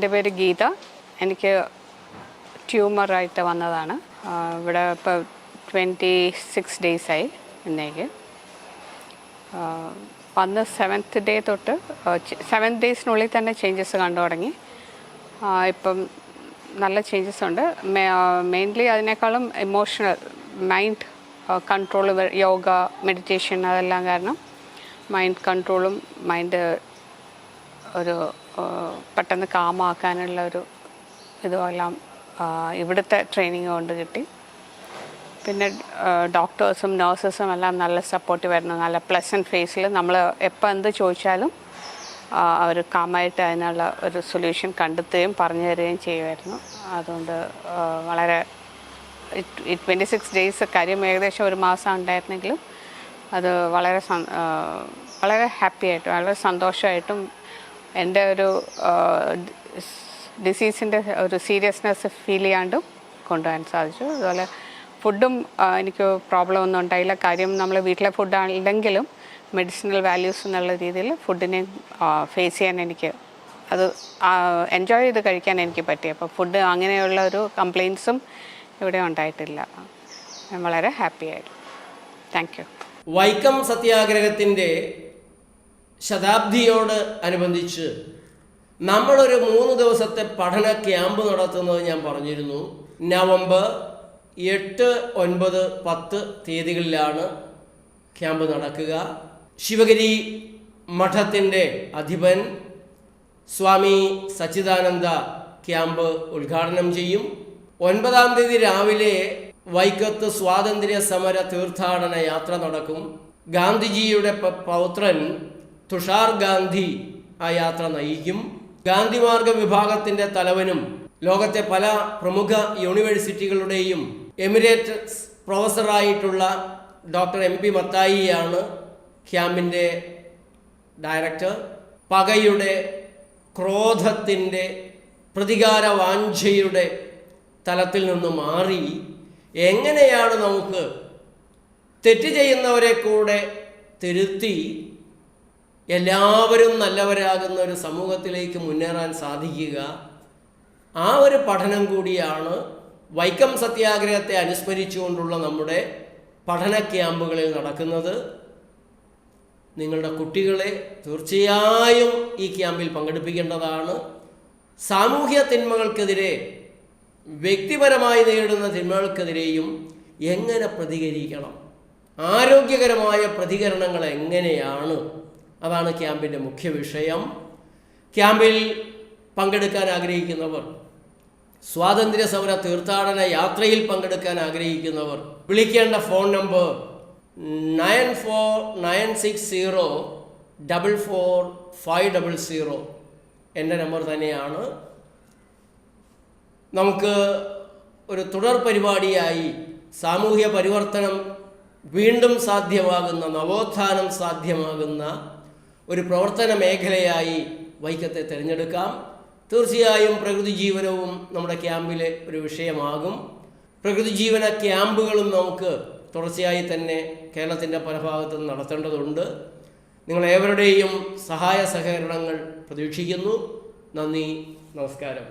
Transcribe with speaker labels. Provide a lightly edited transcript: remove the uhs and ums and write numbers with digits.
Speaker 1: എൻ്റെ പേര് ഗീത. എനിക്ക് ട്യൂമറായിട്ട് വന്നതാണ്. ഇവിടെ ഇപ്പോൾ 26 ഡേയ്സായി ഇന്നേക്ക്. വന്ന് 7th ഡേ തൊട്ട് 7 ഡേയ്സിനുള്ളിൽ തന്നെ ചേഞ്ചസ് കണ്ടു തുടങ്ങി. ഇപ്പം നല്ല ചേഞ്ചസ് ഉണ്ട്. മെയിൻലി അതിനേക്കാളും emotional mind control, yoga, meditation അതെല്ലാം കാരണം മൈൻഡ് കൺട്രോളും മൈൻഡ് ഒരു പെട്ടെന്ന് കാമാക്കാനുള്ള ഒരു ഇതുമെല്ലാം ഇവിടുത്തെ ട്രെയിനിങ് കൊണ്ട് കിട്ടി. പിന്നെ ഡോക്ടേഴ്സും നഴ്സസും എല്ലാം നല്ല സപ്പോർട്ടീവ് ആയിരുന്നു. നല്ല പ്ലസൻറ്റ് ഫേസിൽ നമ്മൾ എപ്പോൾ എന്ത് ചോദിച്ചാലും അവർ കാമായിട്ട് അതിനുള്ള ഒരു സൊല്യൂഷൻ കണ്ടെത്തുകയും പറഞ്ഞു തരികയും ചെയ്യുമായിരുന്നു. അതുകൊണ്ട് വളരെ 26 ഡേയ്സ് കാര്യം ഏകദേശം ഒരു മാസം ഉണ്ടായിരുന്നെങ്കിലും അത് വളരെ ഹാപ്പി ആയിട്ടും വളരെ സന്തോഷമായിട്ടും എൻ്റെ ഒരു ഡിസീസിൻ്റെ ഒരു സീരിയസ്നെസ് ഫീൽ ചെയ്യാണ്ടും കൊണ്ടുപോകാൻ സാധിച്ചു. അതുപോലെ ഫുഡും എനിക്ക് പ്രോബ്ലം ഒന്നും ഉണ്ടായില്ല. കാര്യം നമ്മൾ വീട്ടിലെ ഫുഡാണെങ്കിലും മെഡിസിനൽ വാല്യൂസ് എന്നുള്ള രീതിയിൽ ഫുഡിനെ ഫേസ് ചെയ്യാൻ എനിക്ക് അത് എൻജോയ് ചെയ്ത് കഴിക്കാൻ എനിക്ക് പറ്റി. അപ്പോൾ ഫുഡ് അങ്ങനെയുള്ള ഒരു കംപ്ലയിൻസും ഇവിടെ ഉണ്ടായിട്ടില്ല. ഞാൻ വളരെ ഹാപ്പിയായിരുന്നു. Thank you.
Speaker 2: വൈക്കം സത്യാഗ്രഹത്തിൻ്റെ ശതാബ്ദിയോട് അനുബന്ധിച്ച് നമ്മളൊരു 3 ദിവസത്തെ പഠന ക്യാമ്പ് നടത്തുന്നത് ഞാൻ പറഞ്ഞിരുന്നു. നവംബർ 8, 9, 10 തീയതികളിലാണ് ക്യാമ്പ് നടക്കുക. ശിവഗിരി മഠത്തിൻ്റെ അധിപൻ സ്വാമി സച്ചിദാനന്ദ ക്യാമ്പ് ഉദ്ഘാടനം ചെയ്യും. 9-ാം തീയതി രാവിലെ വൈക്കത്ത് സ്വാതന്ത്ര്യ സമര തീർത്ഥാടന യാത്ര നടക്കും. ഗാന്ധിജിയുടെ പൗത്രൻ തുഷാർ ഗാന്ധി ആ യാത്ര നയിക്കും. ഗാന്ധിമാർഗ വിഭാഗത്തിൻ്റെ തലവനും ലോകത്തെ പല പ്രമുഖ യൂണിവേഴ്സിറ്റികളുടെയും എമിറേറ്റ്സ് പ്രൊഫസറായിട്ടുള്ള ഡോക്ടർ MP മത്തായിയാണ് ക്യാമ്പിൻ്റെ ഡയറക്ടർ. പകയുടെ, ക്രോധത്തിൻ്റെ, പ്രതികാര വാഞ്ഛയുടെ തലത്തിൽ നിന്ന് മാറി എങ്ങനെയാണ് നമുക്ക് തെറ്റ് ചെയ്യുന്നവരെ കൂടെ തിരുത്തി എല്ലാവരും നല്ലവരാകുന്ന ഒരു സമൂഹത്തിലേക്ക് മുന്നേറാൻ സാധിക്കുക, ആ ഒരു പഠനം കൂടിയാണ് വൈക്കം സത്യാഗ്രഹത്തെ അനുസ്മരിച്ചുകൊണ്ടുള്ള നമ്മുടെ പഠന ക്യാമ്പുകളിൽ നടക്കുന്നത്. നിങ്ങളുടെ കുട്ടികളെ തീർച്ചയായും ഈ ക്യാമ്പിൽ പങ്കെടുപ്പിക്കേണ്ടതാണ്. സാമൂഹ്യ തിന്മകൾക്കെതിരെ, വ്യക്തിപരമായി നേരിടുന്ന തിന്മകൾക്കെതിരെയും എങ്ങനെ പ്രതികരിക്കണം, ആരോഗ്യകരമായ പ്രതികരണങ്ങൾ എങ്ങനെയാണ്, അതാണ് ക്യാമ്പിൻ്റെ മുഖ്യ വിഷയം. ക്യാമ്പിൽ പങ്കെടുക്കാൻ ആഗ്രഹിക്കുന്നവർ, സ്വാതന്ത്ര്യ സമര തീർത്ഥാടന യാത്രയിൽ പങ്കെടുക്കാൻ ആഗ്രഹിക്കുന്നവർ വിളിക്കേണ്ട ഫോൺ നമ്പർ 9496044500 എൻ്റെ നമ്പർ തന്നെയാണ്. നമുക്ക് ഒരു തുടർ പരിപാടിയായി സാമൂഹ്യ പരിവർത്തനം വീണ്ടും സാധ്യമാകുന്ന, നവോത്ഥാനം സാധ്യമാകുന്ന ഒരു പ്രവർത്തന മേഖലയായി വൈക്കത്തെ തിരഞ്ഞെടുക്കാം. തീർച്ചയായും പ്രകൃതി ജീവനവും നമ്മുടെ ക്യാമ്പിലെ ഒരു വിഷയമാകും. പ്രകൃതി ജീവന ക്യാമ്പുകളും നമുക്ക് തുടർച്ചയായി തന്നെ കേരളത്തിൻ്റെ പല ഭാഗത്തും നടത്തേണ്ടതുണ്ട്. നിങ്ങളേവരുടെയും സഹായ സഹകരണങ്ങൾ പ്രതീക്ഷിക്കുന്നു. നന്ദി, നമസ്കാരം.